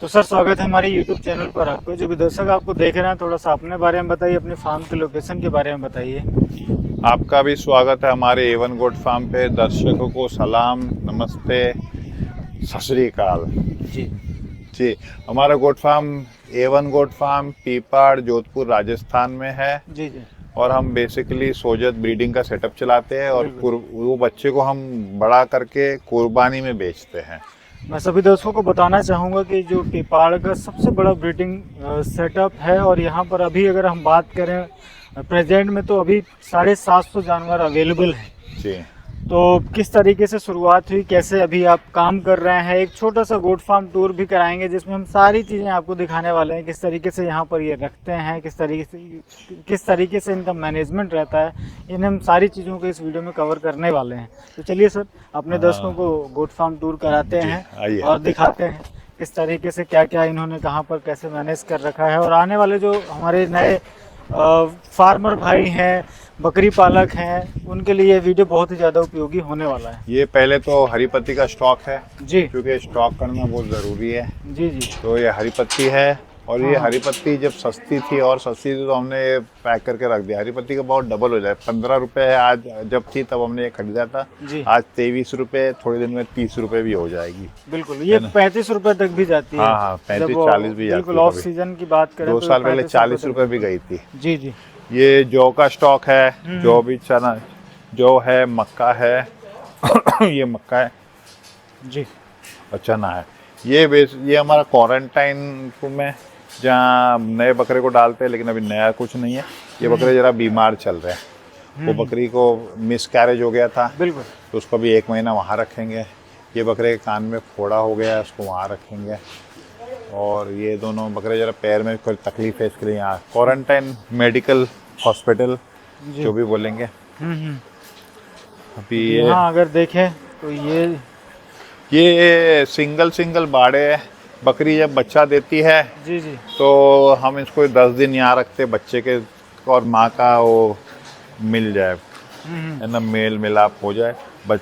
तो सर स्वागत है हमारे YouTube चैनल पर। आपको जो भी दर्शक आपको देख रहे हैं, थोड़ा सा अपने बारे में बताइए, अपने फार्म के लोकेशन के बारे में बताइए। आपका भी स्वागत है हमारे A1 गोट फार्म पे। दर्शकों को सलाम, नमस्ते, सत श्री अकाल। जी जी, हमारा goat farm A1 goat farm Pipar, Jodhpur, Rajasthan में है। जी जी और हम बेसिकली सोजत ब्रीडिंग का सेटअप चलाते हैं और वो बच्चे को हम बड़ा करके कुर्बानी में बेचते हैं। मैं सभी दर्शकों को बताना चाहूँगा कि जो पीपाड़ का सबसे बड़ा ब्रीडिंग सेटअप है, और यहाँ पर अभी अगर हम बात करें प्रेजेंट में तो अभी 750 जानवर अवेलेबल हैं। जी, तो किस तरीके से शुरुआत हुई, कैसे अभी आप काम कर रहे हैं, एक छोटा सा गोट फार्म टूर भी कराएंगे जिसमें हम सारी चीज़ें आपको दिखाने वाले हैं। किस तरीके से यहाँ पर ये रखते हैं, किस तरीके से इनका मैनेजमेंट रहता है, इन हम सारी चीज़ों को इस वीडियो में कवर करने वाले हैं। तो चलिए सर, अपने दर्शकों को गोट फार्म टूर कराते हैं और दिखाते हैं किस तरीके से क्या क्या इन्होंने कहाँ पर कैसे मैनेज कर रखा है। और आने वाले जो हमारे नए फार्मर भाई हैं, बकरी पालक हैं, उनके लिए ये वीडियो बहुत ही ज़्यादा उपयोगी होने वाला है। ये पहले तो हरी पत्ती का स्टॉक है जी, क्योंकि स्टॉक करना बहुत ज़रूरी है। जी जी तो ये हरी पत्ती है, और ये हाँ। हरी पत्ती जब सस्ती थी तो हमने ये पैक करके रख दिया। हरी पत्ती का बहुत डबल हो जाए, 15 रुपये है आज, जब थी तब हमने ये खरीदा था। जी आज 23 रुपये, थोड़ी दिन में 30 रुपये भी हो जाएगी। बिल्कुल, ये 35 रुपये तक भी जाती है। हाँ हाँ, 35-40 भी जाती है। बिल्कुल, ऑफ सीजन की बात करें 2 तो साल पहले 35 40 रुपये भी गई थी। जी जी ये जौ का स्टॉक है, जौ भी चना, जौ है, मक्का है ये मक्का है जी और चना है। ये हमारा क्वारंटाइन रूम है जहाँ नए बकरे को डालते हैं, लेकिन अभी नया कुछ नहीं है। ये बकरे जरा बीमार चल रहे हैं। वो बकरी को मिसकैरेज हो गया था, बिल्कुल। तो उसको भी 1 महीना वहाँ रखेंगे। ये बकरे के कान में फोड़ा हो गया है, उसको वहाँ रखेंगे। और ये दोनों बकरे जरा पैर में कोई तकलीफ है, इसके लिए यहाँ क्वारंटाइन मेडिकल हॉस्पिटल जो भी बोलेंगे। अभी यहाँ अगर देखें तो ये सिंगल बाड़े है। बकरी जब बच्चा देती है जी जी तो हम इसको 10 दिन यहाँ रखते बच्चे के, और माँ का वो मिल जाए, है ना, मेल मिलाप हो जाए,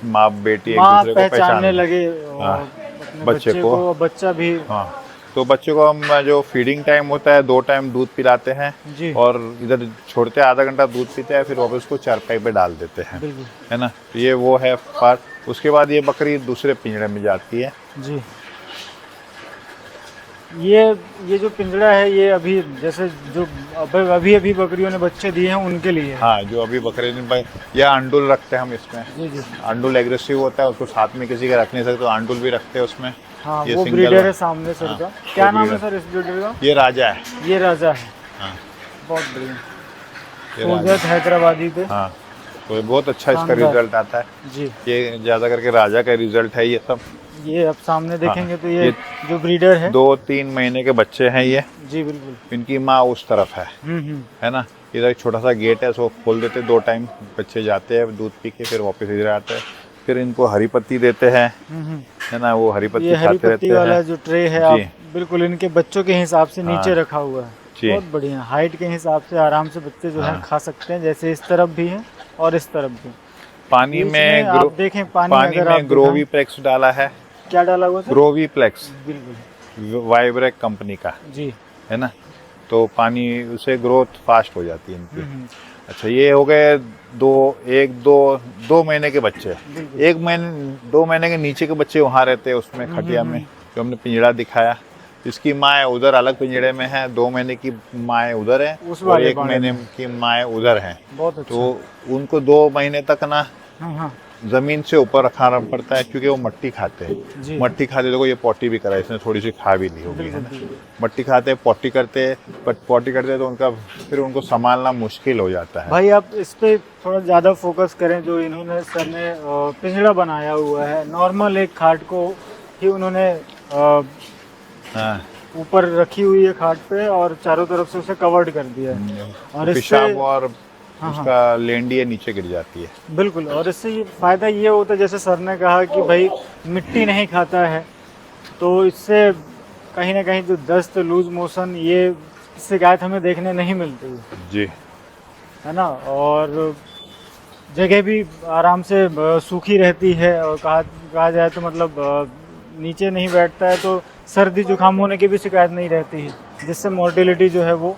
माँ बेटी एक दूसरे को पहचानने लगे। हाँ, अपने बच्चे को बच्चा भी। हाँ, तो बच्चे को हम जो फीडिंग टाइम होता है 2 टाइम दूध पिलाते हैं जी। और इधर छोड़ते हैं, आधा घंटा दूध पीते हैं, फिर वापस उसको चारपाई पे डाल देते हैं, बिल्कुल। है ना। तो ये वो है पार्ट। उसके बाद ये बकरी दूसरे पिंजरे में जाती है। जी, ये जो पिंजरा है, ये अभी जैसे जो अभी बकरियों ने बच्चे दिए हैं उनके लिए है। हाँ, जो अभी बकरे ने या अंडुल रखते हैं हम इसमें। जी जी अंडुल एग्रेसिव होता है, उसको साथ में किसी का रख नहीं सकते, तो अंडुल भी रखते हैं उसमें। हाँ, ये वो सिंगल ब्रीडर है सामने सर हाँ, का। क्या वो नाम है ब्रीडर। सर इस ब्रीडर का? ये राजा है। ये राजा है। हाँ, बहुत बढ़िया। ये राजा। सोजत हैदराबादी पे। हाँ, तो ये बहुत अच्छा इसका शानदार। रिजल्ट आता है। जी, ये ज़्यादा करके राजा का रिजल्ट है ये सब। ये अब सामने देखेंगे तो ये ये जो ब्रीडर है। 2-3 महीने के बच्चे हैं ये। जी बिल्कुल। इनकी माँ उस तरफ है है ना। इधर एक छोटा सा गेट है, उसको खोल देते, 2 टाइम बच्चे जाते हैं दूध पी के, फिर वापस इधर आते हैं। फिर इनको हरी पत्ती देते हैं, है ना, वो हरी पत्ती ये हरी खाते रहते पत्ती वाला हैं। जो ट्रे है, जी। आप बिल्कुल इनके बच्चों के हिसाब से नीचे हाँ। रखा हुआ है। जी। बहुत बढ़िया, हाइट के हिसाब से आराम से बच्चे जो है खा सकते हैं। जैसे इस तरफ भी है और इस तरफ भी। पानी बीच में आप देखें पानी अगर आप में ग्रोवीप्लेक्स डाला है। क्या डाला हुआ सर? ग्रोवीप्लेक्स बिल्कुल वाइब्रेक कंपनी का, जी। है ना। तो पानी उसे ग्रोथ फास्ट हो जाती है इनकी। अच्छा, ये हो गए 2 महीने के बच्चे। 2 महीने के नीचे के बच्चे वहाँ रहते हैं उसमें खटिया में, जो हमने पिंजड़ा दिखाया। इसकी माँ उधर अलग पिंजड़े में है, 2 महीने की माँ उधर है और 1 महीने की माँ उधर है। बहुत अच्छा। तो उनको 2 महीने तक ना हाँ जमीन से ऊपर रखना पड़ता है, क्योंकि वो मट्टी खाते हैं। मट्टी खाते, देखो ये पॉटी भी करा, इसने थोड़ी सी खा भी ली होगी, है ना। मट्टी खाते हैं, पॉटी करते हैं, बट पॉटी करते हैं तो फिर उनको संभालना मुश्किल हो जाता है। भाई, आप इस पे थोड़ा ज़्यादा फोकस करें। जो इन्होंने सर ने पिंजड़ा बनाया हुआ है, नॉर्मल एक खाट को ही उन्होंने हाँ, ऊपर रखी हुई है खाट पे, और चारों तरफ से उसे कवर्ड कर दिया है। और पेशाब और उसका लेंडिया नीचे गिर जाती है। बिल्कुल। और इससे ये फ़ायदा ये होता है, जैसे सर ने कहा कि भाई मिट्टी नहीं खाता है, तो इससे कहीं ना कहीं जो दस्त, लूज मोशन, ये शिकायत हमें देखने नहीं मिलती जी, है ना। और जगह भी आराम से सूखी रहती है, और कहा जाए तो मतलब नीचे नहीं बैठता है तो सर्दी जुकाम होने की भी शिकायत नहीं रहती है, जिससे मोर्टेलिटी जो है वो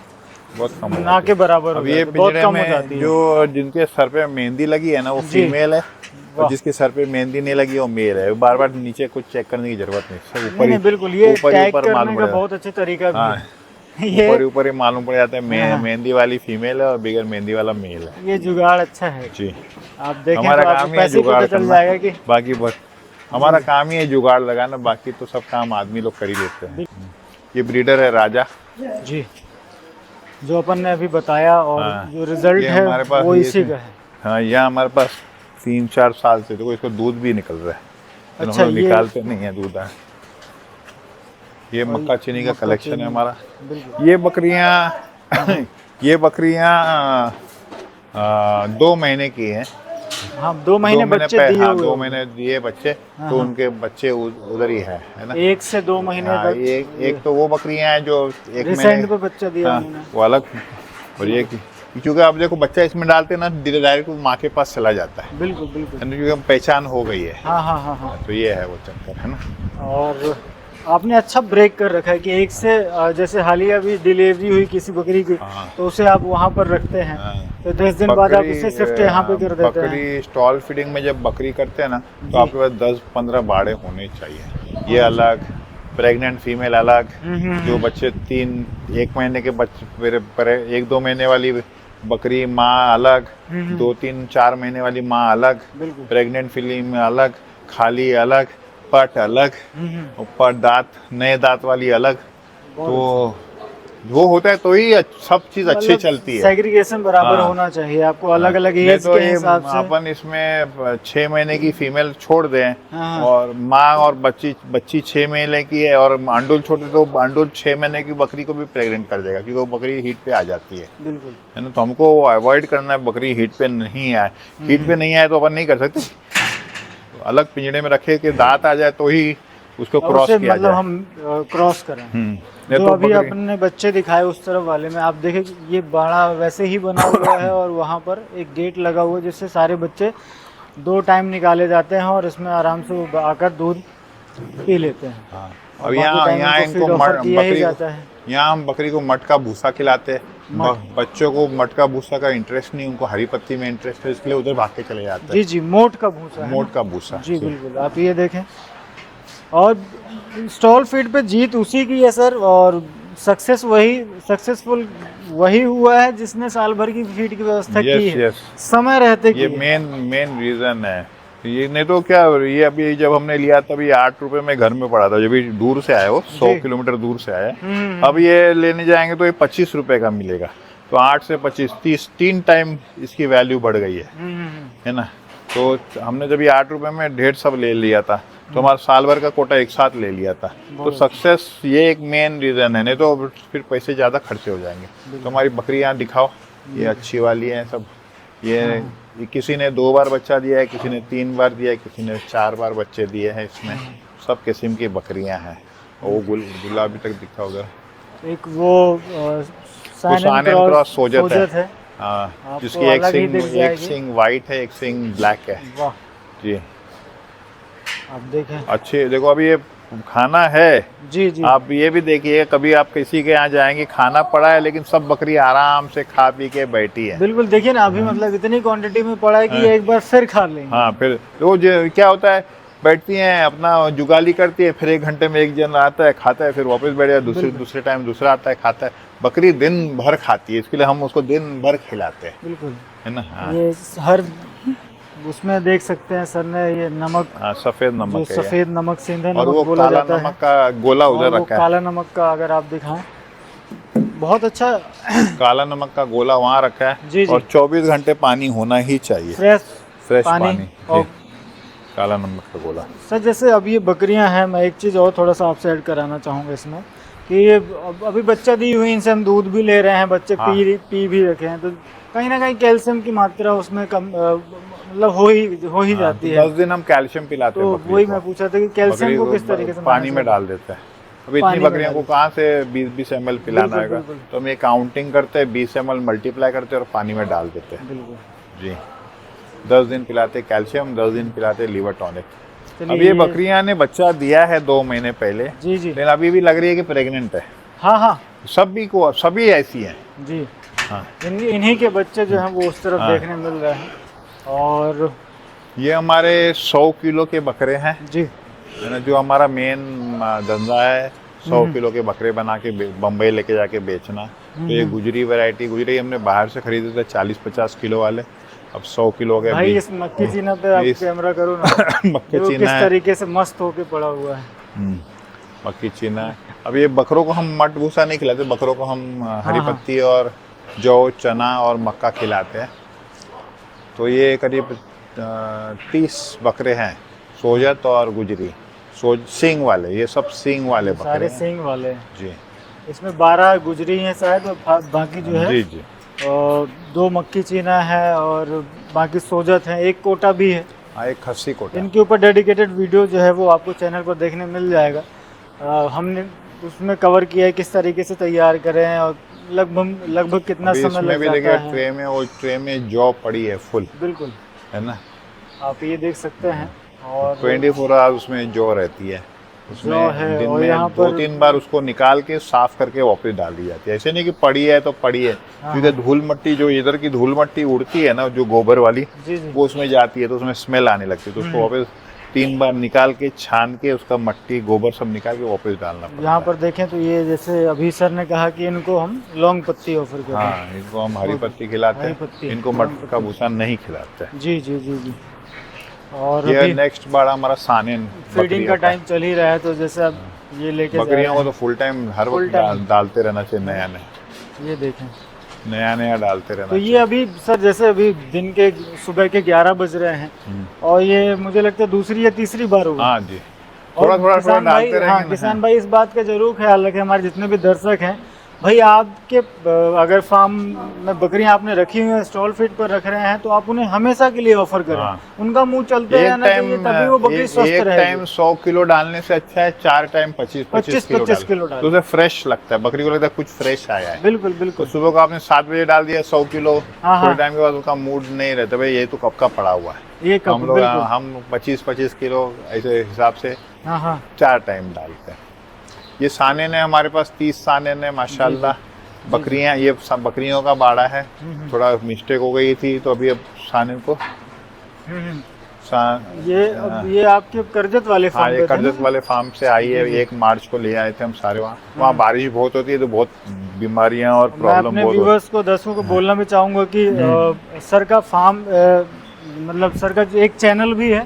बहुत कम हो ना जाती के बराबर है। हो अब जाती ये है, बहुत पिंजरे कम हो में जाती है। जो जिनके सर पे मेहंदी लगी है ना वो जी। फीमेल है, वाह। और जिसके सर पे मेहंदी नहीं लगी वो मेल है। बार बार नीचे कुछ चेक करने की जरूरत नहीं, सब ऊपर नहीं ही बिल्कुल, ये ऊपर टैग मालूम करने पड़ का जाता बहुत अच्छा तरीका भी है। हाँ, है। ये ऊपर ही मालूम पड़ जाता है हाँ। मेहंदी वाली फीमेल है और बिगर मेहंदी वाला मेल है। ये जुगाड़ अच्छा है। जी, आप देखें हमारा तो आपको काम ही है पैसे ही जुगाड़ पता चल करना, जाएगा कि बाकी बस हमारा काम ही है जुगाड़ लगाना, बाकी तो सब काम आदमी लोग कर ही लेते हैं। ये ब्रीडर है राजा। जी, जो अपन ने अभी बताया और हाँ, जो रिजल्ट ये है हमारे पास वो ये इसी का है। हाँ, यह हमारे पास 3-4 साल से देखो इसको दूध भी निकल रहा है। तो अच्छा, हम लोग ये निकालते नहीं है दूध। ये और मक्का चीनी का मक्का कलेक्शन चीनी, है हमारा। बिल्कुल। ये बकरियां ये बकरियां 2 महीने की हैं। हाँ, 2 महीने बच्चे दिए हाँ, हुए 2 होंगे। महीने दिए बच्चे, हाँ, तो हाँ। उनके बच्चे उधर ही है ना। 1 से 2 महीने हाँ, तक एक तो वो बकरियां हैं जो 1 महीने, रिसेंट पे बच्चा दिया हाँ, उन्होंने। वो अलग। और ये क्योंकि आप देखो बच्चा इसमें डालते हैं ना डायरेक्ट माँ के पास चला जाता है, बिल्कुल बिल्कुल। क्योंकि पहचान हो गई है। हाँ हाँ हाँ हाँ। तो ये है वो चक्कर है ना। और आपने अच्छा ब्रेक कर रखा है कि एक से जैसे हालिया अभी डिलीवरी हुई किसी बकरी की, हाँ। तो उसे आप वहाँ पर रखते हैं, हाँ। तो 10 दिन बाद आप उसे शिफ्ट यहाँ पे कर देते हैं। बकरी स्टॉल फीडिंग में जब बकरी करते हैं ना, जी। तो आपके पास 10-15 बाड़े होने चाहिए। ये अलग, प्रेग्नेंट फीमेल अलग, जो बच्चे 1 महीने के बच्चे 1-2 महीने वाली बकरी माँ अलग, 2-3-4 महीने वाली माँ अलग, बिल्कुल। प्रेग्नेंट फीमेल अलग, खाली अलग, पट अलग, ऊपर दांत नए दांत वाली अलग। तो वो होता है तो ही सब चीज अच्छी चलती है। सेग्रीगेशन बराबर हाँ। होना चाहिए, आपको अलग अलग नहीं एज तो के ये हिसाब से। अपन इसमें 6 महीने की फीमेल छोड़ दें, हाँ। और माँ और बच्ची 6 महीने की है और अंडुल छोटे, तो अंडुल 6 महीने की बकरी को भी प्रेग्नेंट कर देगा, क्योंकि वो बकरी हीट पे आ जाती है। बिल्कुल। है ना, तो हमको अवॉइड करना है बकरी हीट पे नहीं आए। हीट पे नहीं आए तो अपन नहीं कर सकते, तो अलग पिंजड़े में रखे कि दांत आ जाए तो ही उसको और क्रॉस उसे किया मतलब जाए। हम क्रॉस करें। नहीं जो तो अभी बकरी आपने बच्चे दिखाए उस तरफ वाले में, आप देखें कि ये बाड़ा वैसे ही बना हुआ है और वहाँ पर एक गेट लगा हुआ है, जिससे सारे बच्चे 2 टाइम निकाले जाते हैं और इसमें आराम से वो आकर दूध पी लेते हैं। हाँ। और अब बाकी यहाँ टाइम यहाँ इनको इनको feed offer किया ही बकरी जाता है। यहाँ हम बकरी को मटका भूसा खिलाते हैं। बच्चों को मटका भूसा का इंटरेस्ट नहीं, उनको हरी पत्ती में इंटरेस्ट है, इसलिए उधर भाग के चले जाते जी हैं। जी, मोट का भूसा है मोट ना? का भूसा जी बिल्कुल, आप ये देखें। और स्टॉल फीड पे जीत उसी की है सर, और सक्सेसफुल वही हुआ है जिसने साल भर की फीड की व्यवस्था की है, यस। समय रहते ये की है। मेन रीजन है। ये नहीं तो क्या, ये अभी जब हमने लिया तभी 8 रुपए में घर में पड़ा था, जब भी दूर से आया, वो 100 जी। किलोमीटर दूर से आया। अब ये लेने जाएंगे तो ये 25 रुपए का मिलेगा, तो 8 से 25 30 3 टाइम इसकी वैल्यू बढ़ गई है ना। तो हमने जब ये 8 रुपए में 1.5 सब ले लिया था, तो हमारा साल भर का कोटा एक साथ ले लिया था। तो सक्सेस ये एक मेन रीजन है, नहीं तो फिर पैसे ज़्यादा खर्चे हो जाएंगे। तो हमारी बकरियाँ दिखाओ, ये अच्छी वाली हैं सब। ये किसी ने 2 बार बच्चा दिया है, किसी ने 3 बार दिया है, किसी ने 4 बार बच्चे दिए हैं। इसमें सब किस्म की बकरियां हैं। और वो गुलाबी तक दिखा उधर, एक वो साइन एंड क्रॉस सोजत है। हाँ, आपको जिसकी एक अलग ही दिख सिंग जाएगी। वाइट है, एक सिंग ब्लैक है। वाह, जी, आप देखें। अच्छे। देखो अभी ये खाना है, जी जी, आप ये भी देखिए, कभी आप किसी के यहाँ जाएंगे, खाना पड़ा है लेकिन सब बकरी आराम से खा पी के बैठी है। बिल्कुल। देखिए ना, अभी मतलब इतनी क्वांटिटी में पड़ा है कि ये एक बार फिर खा लेंगे। हाँ, फिर वो क्या होता है, बैठती हैं अपना जुगाली करती है, फिर 1 घंटे में एक जन आता है, खाता है, फिर वापस बैठ जाए, दूसरे टाइम दूसरा आता है, खाता है। बकरी दिन भर खाती है, इसके लिए हम उसको दिन भर खिलाते हैं। बिल्कुल, है ना। हाँ, ये हर उसमें देख सकते हैं सर ने, ये नमक, हाँ, सफ़ेद जो नमक है ये। सफेद नमक, सेंधा और वो नमक बोला काला जाता है, नमक का गोला और उधर वो रखा है। काला नमक का अगर आप दिखाएं, बहुत अच्छा काला नमक का गोला वहाँ रखा है। जी, जी। और 24 घंटे पानी होना ही चाहिए, फ्रेश पानी। और काला नमक का गोला। सर जैसे अब ये बकरियां हैं, मैं एक चीज़ और थोड़ा सा आपसे ऐड कराना चाहूँगा इसमें, कि ये अभी बच्चा दी हुई, इनसे हम दूध भी ले रहे हैं, बच्चे हाँ। पी भी रखे हैं, तो कहीं ना कहीं कैल्शियम की मात्रा उसमें कम मतलब हो ही जाती है। 10 दिन हम कैल्शियम पिलाते हैं तो बकरी वही को। मैं पूछा था कि कैल्शियम बकरी को किस तरीके से पानी में manage डाल देते हैं। अभी पानी इतनी में बकरियों को डाल कहाँ से 20-20 ml पिलाना बिल्कुल, होगा, बिल्कुल। तो हम ये काउंटिंग करते हैं, 20 ml मल्टीप्लाई करते हैं और पानी में डाल देते हैं। बिल्कुल। जी, 10 दिन पिलाते कैल्शियम, 10 दिन पिलाते लीवर टॉनिक। चलिए अब ये बकरियां ने बच्चा दिया है 2 महीने पहले, जी जी। लेकिन अभी भी लग रही है कि प्रेग्नेंट है। हाँ हाँ सभी ऐसी हैं। जी। हाँ इन्हीं के बच्चे जो हैं वो उस तरफ हाँ। देखने मिल रहे हैं। और ये हमारे 100 किलो के बकरे हैं, जी। है ना, जो हमारा मेन धंधा है। 100 किलो के बकरे बना के बम्बई लेके जाके बेचना। तो ये गुजरी वैरायटी, गुजरी हमने बाहर से खरीदे थे 40-50 किलो वाले, अब 100 किलो हो गए। भाई इस मक्की चीना पे आप कैमरा करो ना, मक्के जो चीना किस है। तरीके से मस्त होके पड़ा हुआ है। मक्की चीना है। अब ये बकरों को हम मट भूसा नहीं खिलाते, बकरों को हम हरी हाँ। पत्ती और जौ, चना और मक्का खिलाते हैं। तो ये करीब 30 बकरे हैं, सोजत और गुजरी, सींग वाले, ये सब सींग वाले बकरे सारे हैं। सींग वाले हैं। जी इसमें 12 गुजरी हैं शायद, और बाकी जो है जी जी। और 2 मक्की चीना है और बाकी सोजत है, एक कोटा भी है। हाँ, एक खस्सी कोटा। इनके ऊपर डेडिकेटेड वीडियो जो है वो आपको चैनल पर देखने मिल जाएगा। हमने उसमें कवर किया है किस तरीके से तैयार करें और लगभग कितना अभी समय इसमें लग भी जाता देखिए है। ट्रे में, वो ट्रे में जौ पड़ी है फुल, बिल्कुल, है ना। आप ये देख सकते हैं। और 24 आवर उसमें जौ रहती है। जौ उसमें है, दिन और में यहाँ 2-3 बार उसको निकाल के साफ करके वापस डाल दी जाती है। ऐसे नहीं कि पड़ी है तो पड़ी है, क्योंकि धूल मट्टी, जो इधर की धूल मट्टी उड़ती है ना, जो गोबर वाली, जी जी। वो उसमें जाती है तो उसमें स्मेल आने लगती है। तो उसको वापस 3 बार निकाल के छान के उसका मट्टी गोबर सब निकाल के वापस डालना पड़ता यहाँ है। पर देखें तो ये जैसे अभी सर ने कहा कि इनको हम लौंग पत्ती ऑफर करते हैं। हाँ, इनको हम हरी पत्ती खिलाते हरी हैं, पत्ती, इनको मटर का भूसा नहीं खिलाते हैं। जी जी जी जी। और ये अभी नेक्स्ट बार हमारा सानेन फीडिंग का टाइम चल ही रहा है, तो जैसे अब ये लेके जा रहे बकरियों को तो हैं। फुल टाइम हर Full वक्त time। डालते रहना चाहिए, नया ये देखें, नया डालते रहना तो चाहिए। ये अभी सर जैसे अभी दिन के सुबह के 11 बज रहे हैं, और ये मुझे लगता है दूसरी या तीसरी बार होगी। हाँ जी, और थोड़ा किसान भाई, डालते हाँ, रहेंगे किसान ना। भाई इस बात का जरूर ख्याल रखें, हमारे जितने भी दर्शक हैं भाई, आपके अगर फार्म में बकरियां आपने रखी हुई हैं, स्टॉल फीड पर रख रहे हैं, तो आप उन्हें हमेशा के लिए ऑफर करें। हाँ। उनका मुंह चलते एक रहना चाहिए, तभी वो बकरी स्वस्थ एक रहेगी। टाइम 100 किलो डालने से अच्छा है 4 टाइम 25 किलो डाल। तो उसे फ्रेश लगता है, बकरी को लगता है कुछ फ्रेश आया है। बिल्कुल तो बिल्कुल। सुबह को आपने 7 बजे डाल दिया 100 किलो, हाँ, थोड़े हाँ। टाइम के बाद उसका मूड नहीं रहता, भाई ये तो कब का पड़ा हुआ है। ये तो हम लोग बिल्कुल। हम 25 किलो ऐसे हिसाब से हाँ हाँ 4 टाइम डालते हैं। ये सानेन है हमारे पास, 30 सानेन है माशाल्लाह। बकरियां, ये सब बकरियों का बाड़ा है, थोड़ा मिस्टेक हो गई थी, तो अभी अब सानेन को ये आपके करजत वाले हाँ, फार्म ये पे थे करजत ना? वाले फार्म से आई है। 1 मार्च को ले आए थे हम सारे। वहाँ बारिश बहुत होती है, तो बहुत बीमारियां और मैं प्रॉब्लम अपने बहुत होती व्यूवर्स को, दर्शकों को बोलना भी चाहूँगा कि सर का फार्म, मतलब सर का जो एक चैनल भी है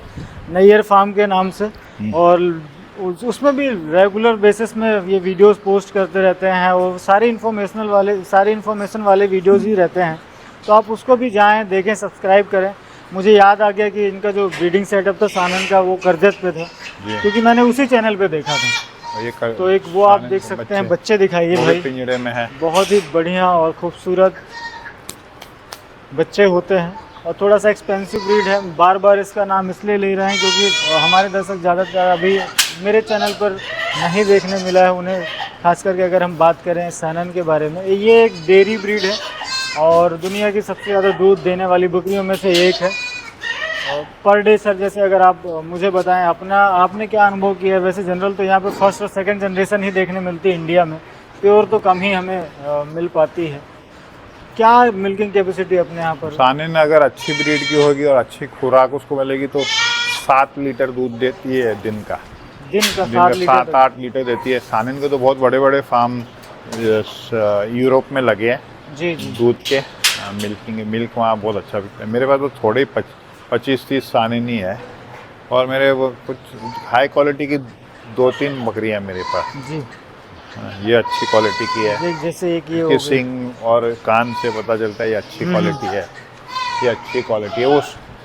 नैयर फार्म के नाम से, और उसमें भी रेगुलर बेसिस में ये वीडियोस पोस्ट करते रहते हैं। वो सारे इन्फॉर्मेशन वाले वीडियोस ही रहते हैं, तो आप उसको भी जाएं, देखें, सब्सक्राइब करें। मुझे याद आ गया कि इनका जो ब्रीडिंग सेटअप था सानन का, वो करजत पे था, क्योंकि मैंने उसी चैनल पे देखा था। तो एक वो आप देख सकते हैं, बच्चे दिखाइए भाई, पिंजरे में है। बहुत ही बढ़िया और खूबसूरत बच्चे होते हैं, और थोड़ा सा एक्सपेंसिव ब्रीड है। बार बार इसका नाम इसलिए ले रहे हैं क्योंकि हमारे दर्शक ज़्यादातर अभी मेरे चैनल पर नहीं देखने मिला है उन्हें, खास करके अगर हम बात करें सानन के बारे में। ये एक डेयरी ब्रीड है और दुनिया की सबसे ज़्यादा दूध देने वाली बकरियों में से एक है। पर डे सर, जैसे अगर आप मुझे बताएं आपने क्या अनुभव किया है? वैसे जनरल तो यहाँ पे फर्स्ट और सेकंड जनरेशन ही देखने मिलती है इंडिया में, प्योर तो कम ही हमें मिल पाती है। क्या मिल्किंग कैपेसिटी अपने यहाँ पर? सानेन अगर अच्छी ब्रीड की होगी और अच्छी खुराक उसको मिलेगी तो 7 लीटर दूध देती है दिन का 7-8 लीटर देती है। सानेन के तो बहुत बड़े बड़े फार्म यूरोप में लगे हैं जी दूध के, मिल्क वहाँ बहुत अच्छा बिकता है। मेरे पास तो थोड़े 25-30 सानेन ही है, और मेरे वो कुछ हाई क्वालिटी की 2-3 बकरियाँ मेरे पास जी। ये अच्छी क्वालिटी की है। जैसे एक ये इसके सींग और कान से पता चलता है ये अच्छी क्वालिटी है। ये अच्छी क्वालिटी है।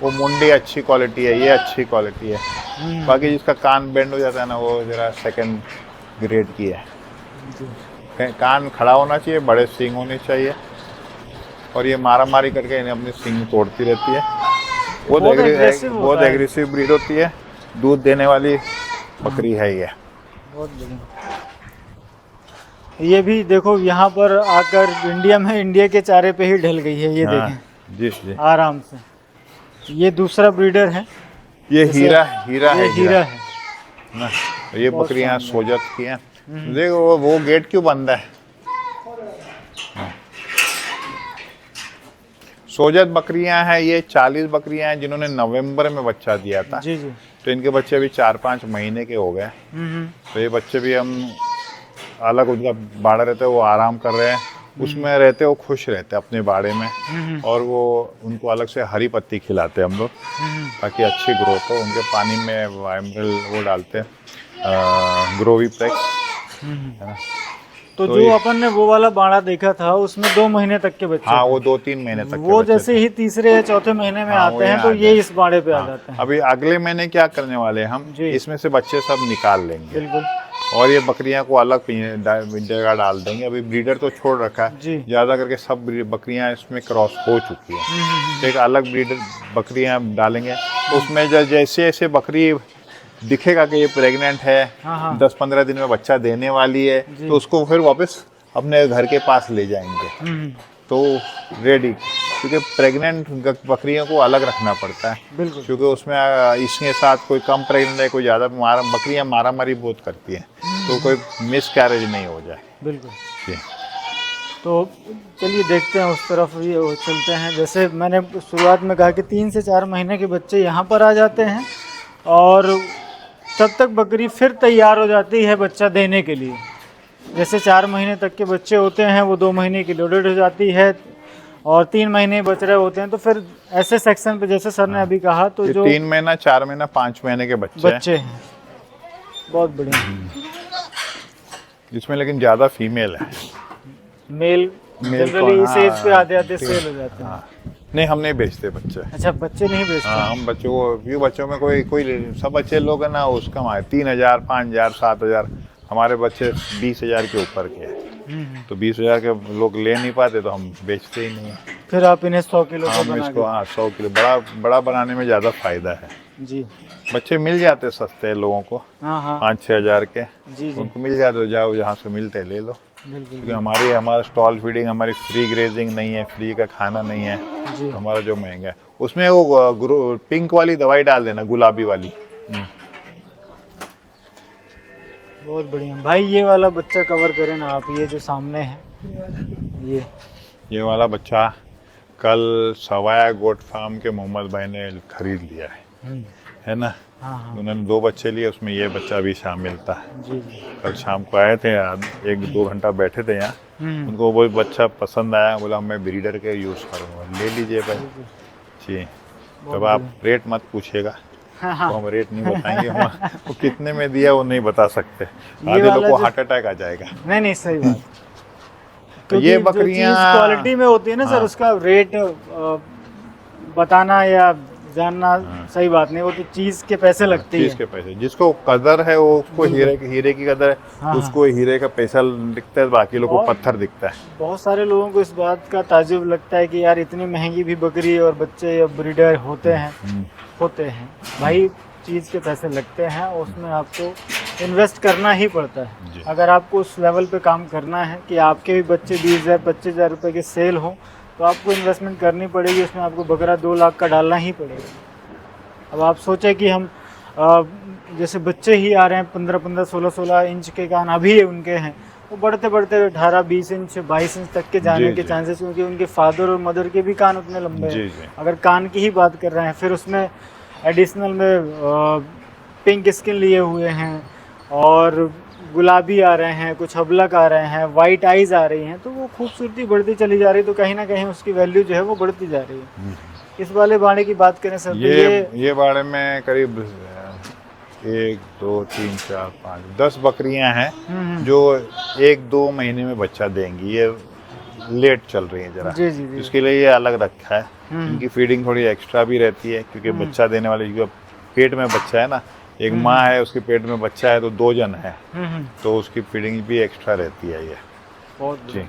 वो मुंडी अच्छी क्वालिटी है, ये अच्छी क्वालिटी है। बाकी जिसका कान बेंड हो जाता है ना, वो जरा सेकंड ग्रेड की है। कान खड़ा होना चाहिए, बड़े सींग होने चाहिए, और ये मारा मारी करके इन्हें अपनी सींग तोड़ती रहती है। बहुत एग्रेसिव ब्रीड होती है, दूध देने वाली बकरी है ये। बहुत बढ़िया। ये भी देखो यहाँ पर आकर इंडिया के चारे पे ही ढल गई है, ये देखें जी जी आराम से। ये दूसरा ब्रीडर है ये जैसे हीरा हीरा ये है हीरा है। ना। ये बहुत बकरियां शानदार। सोजत की हैं। देखो वो गेट क्यों बंद है? सोजत बकरियां हैं, ये 40 बकरियां हैं जिन्होंने नवंबर में बच्चा दिया था। जी जी। तो इनके बच्चे अभी 4-5 महीने के हो गए। तो ये बच्चे भी हम अलग उनका बाड़ा रहता है, वो आराम कर रहे हैं उसमें रहते, वो खुश रहते हैं अपने बाड़े में। और वो उनको अलग से हरी पत्ती खिलाते हैं हम लोग ताकि अच्छी ग्रोथ हो। उनके पानी में वाइमरल वो डालते हैं, ग्रोवीप्लेक्स, है ना। तो तो जो ये अपन ने वो वाला बाड़ा देखा था उसमें 2 महीने तक के बच्चे हाँ, थे। वो 2-3 महीने तक के वो बच्चे जैसे थे। ही तीसरे या चौथे महीने में हाँ, वो आते हैं यहाँ तो आ ये जाए। इस बाड़े पे आ हाँ, जाते हैं। अभी अगले महीने क्या करने वाले हैं हम, जी। इसमें से बच्चे सब निकाल लेंगे बिल्कुल। और ये बकरियां को अलग जगह डाल देंगे। अभी ब्रीडर तो छोड़ रखा जी। है, ज़्यादा करके सब बकरियां इसमें क्रॉस हो चुकी है। तो एक अलग ब्रीडर बकरियां डालेंगे, तो उसमें जैसे जैसे बकरी दिखेगा कि ये प्रेग्नेंट है, हाँ, हाँ। 10-15 दिन में बच्चा देने वाली है, जी। तो उसको फिर वापस अपने घर के पास ले जाएंगे। तो रेडी, क्योंकि प्रेग्नेंट बकरियों को अलग रखना पड़ता है, बिल्कुल। क्योंकि उसमें इसके साथ कोई कम प्रेग्नेंट है, कोई ज़्यादा बकरियां मारामारी बहुत करती हैं, तो कोई मिस कैरेज नहीं हो जाए। बिल्कुल। जी। तो चलिए देखते हैं उस तरफ भी चलते हैं। जैसे मैंने शुरुआत में कहा कि 3 से 4 महीने के बच्चे यहाँ पर आ जाते हैं और तब तक बकरी फिर तैयार हो जाती है बच्चा देने के लिए। जैसे 4 महीने तक के बच्चे होते हैं वो 2 महीने की लोडेड हो जाती है और 3 महीने बच रहे होते हैं, तो फिर ऐसे सेक्शन पे जैसे सर ने अभी कहा तो ये जो 3 महीना, 4 महीना, 5 महीने के बच्चे हैं। बहुत बढ़िया। इसमें लेकिन ज़्यादा फीमेल है। मेल जनरली इस एज पे आते आते सेल हो जाते हैं। हाँ, नहीं हम नहीं बेचते बच्चे। अच्छा, बच्चे नहीं बेचते? हाँ, हम बच्चों को, क्योंकि बच्चों में कोई कोई सब बच्चे लोग हैं ना, उसका हमारे 3,000, 5,000, 7,000, हमारे बच्चे 20,000 के ऊपर के हैं। तो 20,000 के लोग ले नहीं पाते तो हम बेचते ही नहीं हैं। फिर आप इन्हें 100 किलो का हम बना इसको 100 किलो बड़ा बनाने में ज़्यादा फायदा है। जी। बच्चे मिल जाते सस्ते लोगों को, हाँ हाँ। 5-6 हज़ार के, जी जी। उनको मिल जाते, जाओ जहाँ से मिलते ले लो। बिल्कुल। क्योंकि हमारा स्टॉल फीडिंग, हमारी फ्री ग्रेजिंग नहीं है, फ्री का खाना नहीं है। जी। तो हमारा जो महंगा है उसमें वो पिंक वाली दवाई डाल देना, गुलाबी वाली। बहुत बढ़िया भाई। ये वाला बच्चा कवर करें ना आप, ये जो सामने है ये वाला बच्चा कल सवाया गोट फार्म के मोहम्मद भाई ने खरीद लिया है ना। हाँ हाँ। उन्होंने 2 बच्चे लिए, उसमें ये बच्चा भी शामिल था। जी जी। कल शाम को आए थे, 1-2 घंटा बैठे थे यहाँ, उनको वो बच्चा पसंद आया, बोला मैं ब्रीडर के यूज़ करूँगा, ले लीजिए भाई जी। तब आप रेट मत पूछिएगा, हाँ, तो हम रेट नहीं बताएंगे, हम वो कितने में दिया वो नहीं बता सकते, आधे वाला लोग को जो- हार्ट अटैक आ जाएगा। नहीं नहीं सही बात। तो ये बकरियां क्वालिटी में होती है ना सर, उसका रेट बताना या जानना सही बात नहीं, वो तो चीज के पैसे लगते चीज हैं। के पैसे, जिसको कदर है वो, उसको हीरे की कदर है, हाँ, उसको हीरे का पैसा दिखता है, बाकी लोगों को और- पत्थर दिखता है। बहुत सारे लोगों को इस बात का ताज्जुब लगता है कि यार इतनी महंगी भी बकरी और बच्चे या ब्रीडर होते हैं। भाई चीज़ के पैसे लगते हैं, उसमें आपको इन्वेस्ट करना ही पड़ता जी। है। अगर आपको उस लेवल पे काम करना है कि आपके भी बच्चे 20,000 25,000 रुपये के सेल हो, तो आपको इन्वेस्टमेंट करनी पड़ेगी, उसमें आपको बकरा 2 लाख का डालना ही पड़ेगा। अब आप सोचें कि हम जैसे बच्चे ही आ रहे हैं 15-15, 16-16 इंच के कान अभी उनके हैं, वो बढ़ते बढ़ते 18-20 इंच 22 इंच तक के जाने जी, के जी। चांसेस, क्योंकि उनके फादर और मदर के भी कान उतने लंबे जी, हैं। जी। अगर कान की ही बात कर रहे हैं, फिर उसमें एडिशनल में पिंक स्किन लिए हुए हैं और गुलाबी आ रहे हैं, कुछ हबलक आ रहे हैं, वाइट आइज आ रही हैं, तो वो खूबसूरती बढ़ती चली जा रही है, तो कहीं ना कहीं उसकी वैल्यू जो है वो बढ़ती जा रही है। इस वाले बाड़े की बात करें सर, तो ये बाड़े में करीब 1 2 3 4 5 10 बकरियां हैं जो 1-2 महीने में बच्चा देंगी। ये लेट चल रही है जरा, जी जी जी। इसके लिए ये अलग रखा है। इनकी फीडिंग थोड़ी एक्स्ट्रा भी रहती है, क्योंकि बच्चा देने वाले जो पेट में बच्चा है ना, एक माँ है उसके पेट में बच्चा है, तो 2 जन है, तो उसकी फीडिंग भी एक्स्ट्रा रहती है ये। बहुत जी।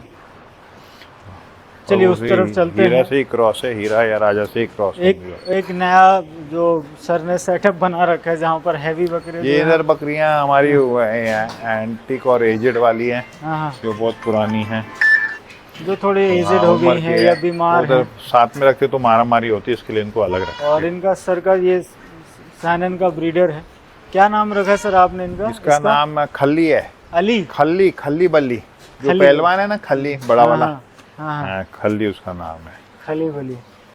चलिए और उस तरफ चलते हीरा हैं। से ही क्रॉस है, हीरा या राजा से ही क्रॉस है। एक नया जो सर ने सेटअप बना रखा है जहाँ पर हैवी बकरे ये जो इधर बकरियां हमारी एंटिक और एजेड वाली हैं, हाँ हाँ, जो बहुत पुरानी हैं, जो थोड़े एजेड हाँ, हो उम्र गई की हैं है। या बीमार उधर हैं, साथ में रखते तो मारा मारी होती है, इसके लिए इनको अलग रखा और इनका सर का ये सानन का ब्रीडर है। क्या नाम रखा सर आपने इनका? इसका नाम खल्ली है। अली। खल्ली, खल्ली बल्ली, जो खल्ली पहलवान है ना, खल्ली बड़ा वाला, हाँ, हाँ, हाँ, खल्ली उसका नाम है। खली बली।